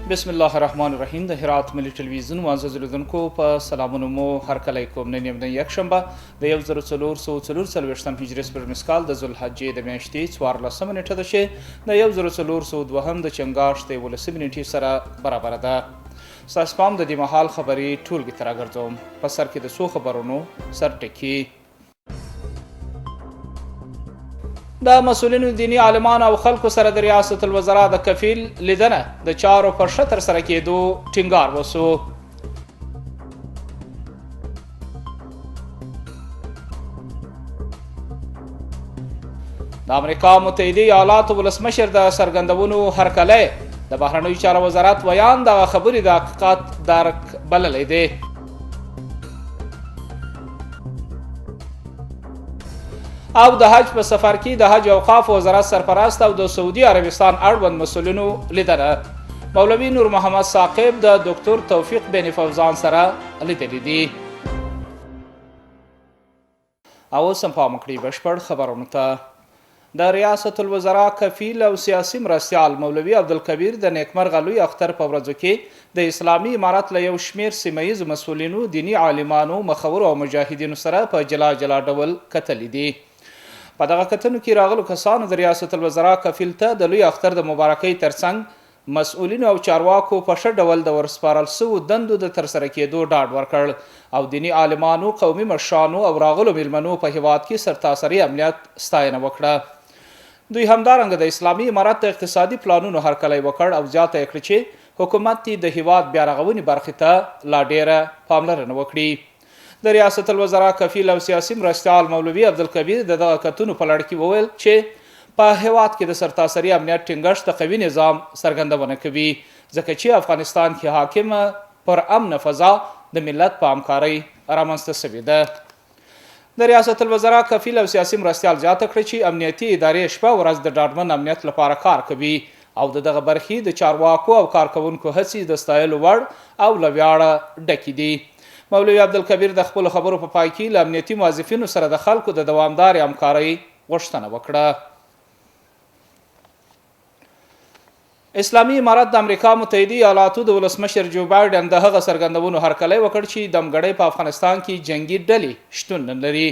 بسم الله الرحمن الرحیم. د هرات ملي ټلویزیون معزز لیدونکو په سلامونه مو هرکلی کوم. نن یم د یکشنبه د 1444 هجري سپرمسکال د ذوالحجې د میاشتې 14 نیټه ده چې د 1402 د چنګاښ د 18 نیټې سره برابره ده. ستاسو پام د دې مهال خبرې ټولګې ته راګرځوم. په سر کې د څو خبرونو سرټکي. د مسؤلینو دینی عالمان او خلکو سره د ریاست الوزرا د کفیل لیدنه د چارو په ښه ترسره کېدو ټینګار وسو. د امریکا متحده ایالاتو ولسمشر د څرګندونو هرکلی د بهرنیو چارو وزارت ویان د خبرې د حقیقت درک بللی دی. او د حج په سفر کې د حج اوقاف وزارت سرپرست او د سعودي عربستان اړوند مسؤلینو لیدنه. مولوي نور محمد ثاقب د دکتور توفیق بن فوزان سره لیدلي دي. او اوس هم پام وکړئ بشپړ خبرونو ته. د ریاست الوزرا کفیل او سیاسي مرستیال مولوي عبدالکبیر د نیکمرغه لوی اختر په ورځو کې د اسلامي امارت له یو شمېر سیمه ییزو مسؤلینو، دیني عالمانو، مخورو او مجاهدینو سره په جلا جلا ډول کتلي دي. په دغه کتنو کې راغلو کسانو د ریاست الوزرا کفیل ته د لوی اختر د مبارکۍ ترڅنګ مسؤلینو او چارواکو په ښه ډول د ورسپارل سوو دندو د ترسره کېدو ډاډ ورکړ او دیني عالمانو، قومي مشرانو او راغلو میلمنو په هیواد کې سرتاسري امنیت ستاینه وکړه. دوی همدارنګه د اسلامي امارت د اقتصادي پلانونو هرکلی وکړ او زیاته یې کړه چې حکومت د هیواد بیارغونې برخې ته لا ډیره پاملرنه وکړي. د ریاست الوزرا کفیل او سیاسي مرستیال مولوي عبدالکبیر د دغه کتنو په لړ کې وویل چې په هیواد کې د سرتاسري امنیت ټینګښت د قوي نظام څرګندونه کوي، ځکه چې افغانستان کې حاکمه پر امن فضا د ملت په همکارۍ رامنځته شوې ده. د ریاست الوزرا کفیل او سیاسي مرستیال زیاته کړه چې امنیتي ادارې شپه ورځ د ډاډمن امنیت لپاره کار کوي او دغه برخې د چارواکو او کارکوونکو هڅې د ستایلو وړ او له ویاړه ډکې دي. مولوي عبدالکبیر د خپلو خبرو په پای کې له امنیتي موظفینو سره د خلکو د دوامدارې همکارۍ غوښتنه وکړه. اسلامي امارت د امریکا متحده ایالاتو د ولسمشر جو بایډن د هغه څرګندونو هرکلی وکړ چې دمګړۍ په افغانستان کې جنگي ډلې شتون نه لري.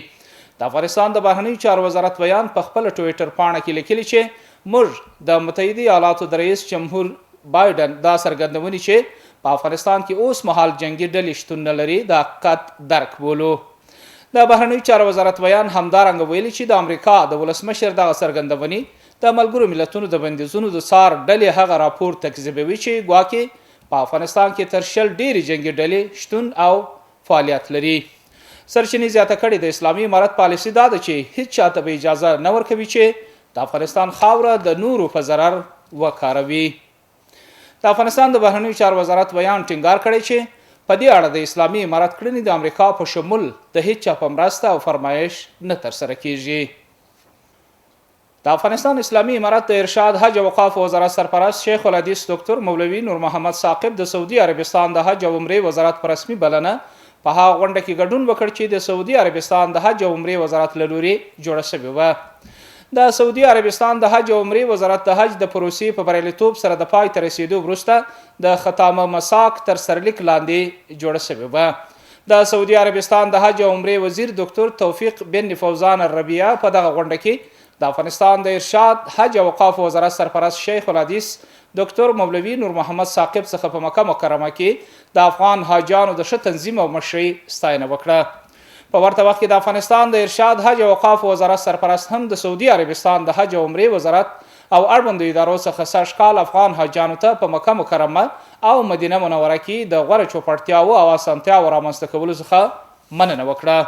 د افغانستان د بهرنیو چارو وزارت ویان په خپله ټویټر پاڼه کې لیکلي چې موږ د متحده ایالاتو د رئیس جمهور بایډن دا څرګندونې چې په افغانستان کې اوس مهال جنگي ډلې شتون نه لري د حقیقت درک بولو. د بهرنیو چارو وزارت ویان همدارنګه ویلي چې د امریکا د ولسمشر دغه څرګندونې د ملګرو ملتونو د بندیزونو د څار ډلې هغه راپور تکذیبوي چې ګواکې په افغانستان کې تر 100 ډېرې جنگي ډلې شتون او فعالیت لري. سرچینې زیاته کړي د اسلامي امارت پالیسي دا ده چې هیڅ چاته به اجازه نه ورکوي چې د افغانستان خاوره د نورو په ضرر وکاروي. د افغانستان د بهرنیو چارو وزارت ویان ټینګار کړی چې په دې اړه د اسلامي امارت کړنې د امریکا په شمول د هیڅ چا په مرسته او فرمایش نه ترسره کیږي. د افغانستان اسلامي امارت د ارشاد، حج او اوقاف وزارت سرپرست شیخ الحدیث ډاکټر مولوي نور محمد ثاقب د سعودي عربستان د حج او عمرې وزارت په رسمي بلنه په هغه غونډه کې ګډون وکړ چې د سعودي عربستان د حج او عمرې وزارت له لوري جوړه شوې وه. د سعودي عربستان د حج او عمرې وزارت د حج د پروسې په بریالیتوب سره د پای ته رسیدو وروسته د ختامه مساک تر سرلیک لاندې جوړه شوې وه. د سعودي عربستان د حج او عمرې وزیر ډاکټر توفیق بن فوزان الربیع په دغه غونډه کې د افغانستان د ارشاد، حج او اوقاف وزارت سرپرست شیخ الحدیث ډاکټر مولوي نور محمد ثاقب څخه په مکه مکرمه کې د افغان حاجانو د ښه تنظیم او مشرۍ ستاینه وکړه. په ورته وخت کې د افغانستان د ارشاد، حج او اوقاف وزارت سرپرست هم د سعودي عربستان د حج او عمرې وزارت او اړوندو ادارو څخه سږکال افغان حاجانو ته په مکه مکرمه او مدینه منوره کې د غوره چوپړتیاوو او اسانتیاوو رامنځته کولو څخه مننه وکړه.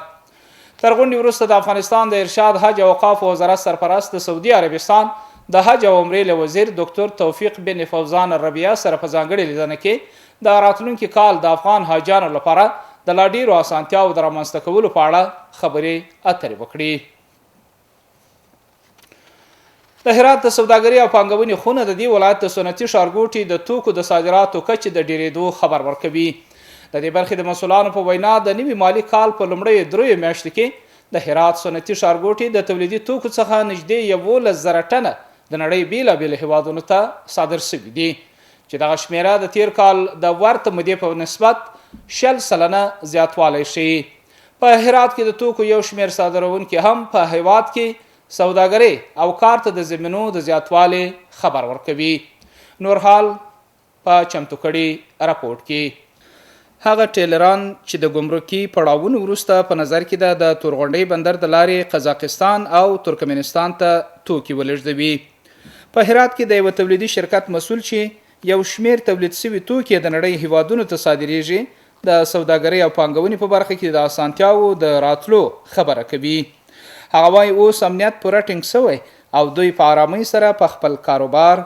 تر غونډې وروسته د افغانستان د ارشاد، حج او اوقاف وزارت سرپرست د سعودي عربستان د حج او عمرې له وزیر ډاکټر توفیق بن فوزان الربیع سره په ځانګړې لیدنه کې د راتلونکي کال د افغان حاجانو لپاره د لا ډیرو اسانتیاوو د رامنځته کولو په اړه خبرې اترې وکړي. د هرات د سوداګرۍ او پانګونې خونه د دې ولایت د صنعتي ښارګوټي د توکو د صادراتو کچې د ډیرېدو خبر ورکوي. د دې برخې د مسؤلانو په وینا د نوي مالی کال په لومړیو 3 میاشتو کې د هرات صنعتي ښارګوټي د تولیدي توکو څخه نږدې 11,000 ټنه د نړۍ بیلابېلو هیوادونو ته صادر شوي دي. چې دغه شمیره د تیر کال د ورته مودې په نسبت 60% زیاتوالی ښیي. په هرات کې د توکو یو شمیر صادروونکي هم په هیواد کې سوداګري او کار ته د زمینو د زیاتوالي خبر ورکوي. نور حال په چمتو کړي راپورټ کې هغه ټیلران چې د ګمرکي پړاوونو وروسته په نظر کې د تورغونډۍ بندر د لارې قزاقستان او ترکمنستان ته توکي ولېږدوي. په هرات کې د یو تولیدي شرکت مسؤل چې یو شمیر تولید شوي توکي د نړۍ هیوادونو ته صادریږي د سوداګرۍ او پانګونې په برخه کې د اسانتیاو د راتلو خبره کوي. هغه وايي اوس امنیت پوره ټینګ شوی او دوی په آرامۍ سره په خپل کاروبار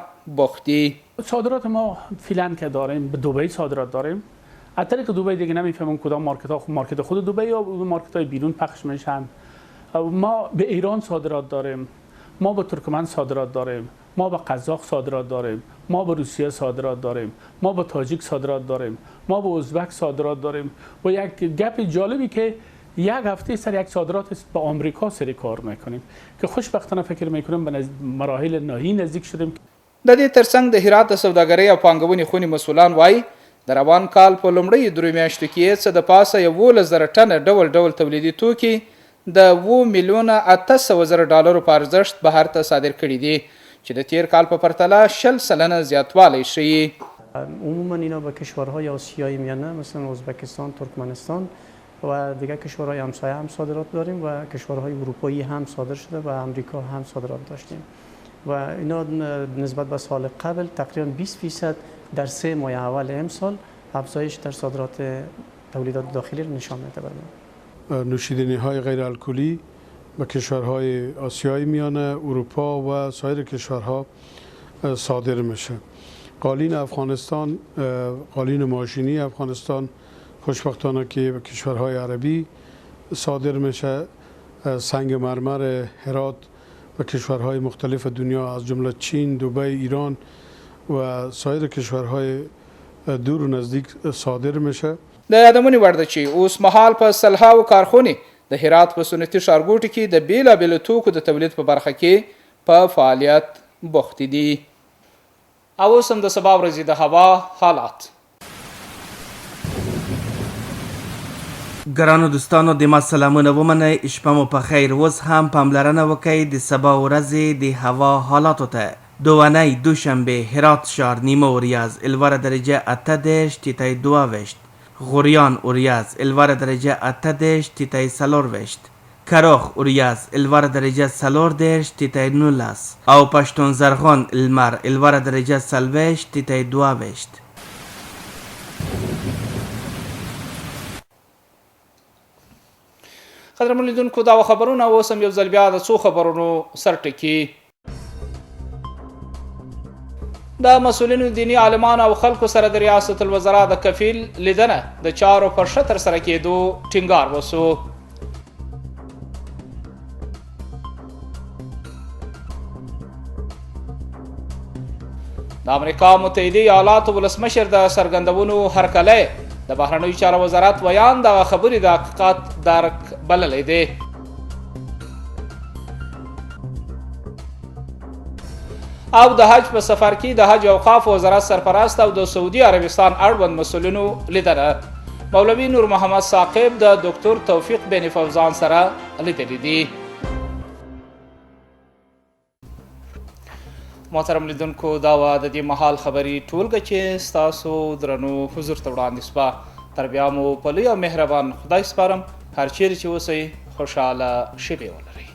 بوخت دي. صادرات ما فعلا که داریم به دبی صادرات داریم. از طریق دبی دیگه نمیفهمم کدام مارکت خود دبی یا مارکت های بیرون پخش میشن. ما به ایران صادرات داریم، ما به ترکمن صادرات داریم، ما به قزاق صادرات داریم، ما به روسیه صادرات داریم، ما به تاجیک صادرات داریم، ما به ازبک صادرات داریم. و یک گپ جالبی که یک هفته سر یک صادرات به آمریکا سری کار میکنیم که خوشبختانه فکر میکنم به مراحل نهایی نزدیک شدیم. د دې ترڅنګ د هرات د سوداګرۍ او پانګونې خونې مسؤلان وایي د روان کال په لومړیو درې میاشتو کې څه د پاسه 11,000 ټنه ډول تولیدي توکي د 2,800,000 ډالرو په ارزښت بهر ته صادر کړي دي چې د تیر کال په پرتله 60% زیاتوالی ښیي. عموما اینا به کشورهای آسیایی میانه مثل ازبکستان، ترکمنستان و دیگر کشورهای همسایه هم صادرات داریم و کشورهای اروپایی هم صادر شده و امریکا هم صادرات داشتیم و اینا نسبت به سال قبل تقریبا 20% در 3 ماه اول امسال افزایش در صادرات تولیدات داخلی رو نشان میده. برای نوشیدنی های غیر الکلی به کشورهای آسیای میانه، اروپا و سایر کشورها صادر میشه. قالین افغانستان، قالین ماشینی افغانستان خوشبختانه که به کشورهای عربی صادر میشه. سنگ مرمر هرات به کشورهای مختلف دنیا از جمله چین، دبی، ایران و سایر کشورهای دور و نزدیک صادر میشه. د یادمنې وړ ده چې اوس مهال په سلهاو کارخونې د هرات په سنتي ښارګوټي کې د بیلابیلو توکو د تولید په برخه کې په فعالیت بوختې دي. او اوس هم د سبا ورځې د هوا حالات. ګرانو دوستانو د ما سلامونه ومنئ، شپه مو په خیر. اوس هم پاملرنه وکئ د سبا ورځې د هوا حالاتو ته. دوونۍ دوشنبه هرات ښار نیمه وریځ الوره درجه 18 تیتای 22، غوریان وریځ الوره درجه 18 تیتای 24، کراخ وریځ الوره درجه 14 تیتای 19 او پښتون زرغون لمر الوره درجه 40 تیتای 22. قدرمن لیدونکو دا خبرونه اوس هم یو ځل بیا د څو خبرونو سرټکي. د مسؤلینو دینی عالمانو او خلکو سره د ریاست الوزرا د کفیل لیدنه د چارو پر ښه ترسره کېدو ټینګار وسو. د امریکا متحده ایالاتو ولسمشر د څرګندونو هرکلی د بهرنیو چارو وزارت ویان د خبرې د حقیقت درک بللی دی. او د حج په سفر کې د حج اوقاف وزارت سرپرست او د سعودي عربستان اړوند مسؤلینو لیدنه مولوي نور محمد ثاقب د دکتور توفیق بن فوزان سره لیدلي دي. محترم لیدونکو دا وه د دې مهال خبري ټولګه چې ستاسو درنو حضور ته وړاندې سوه. تر بیا مو په لوی او مهربان خدای سپارم. هر چیرې چې اوسئ خوشحاله شپې ولرئ.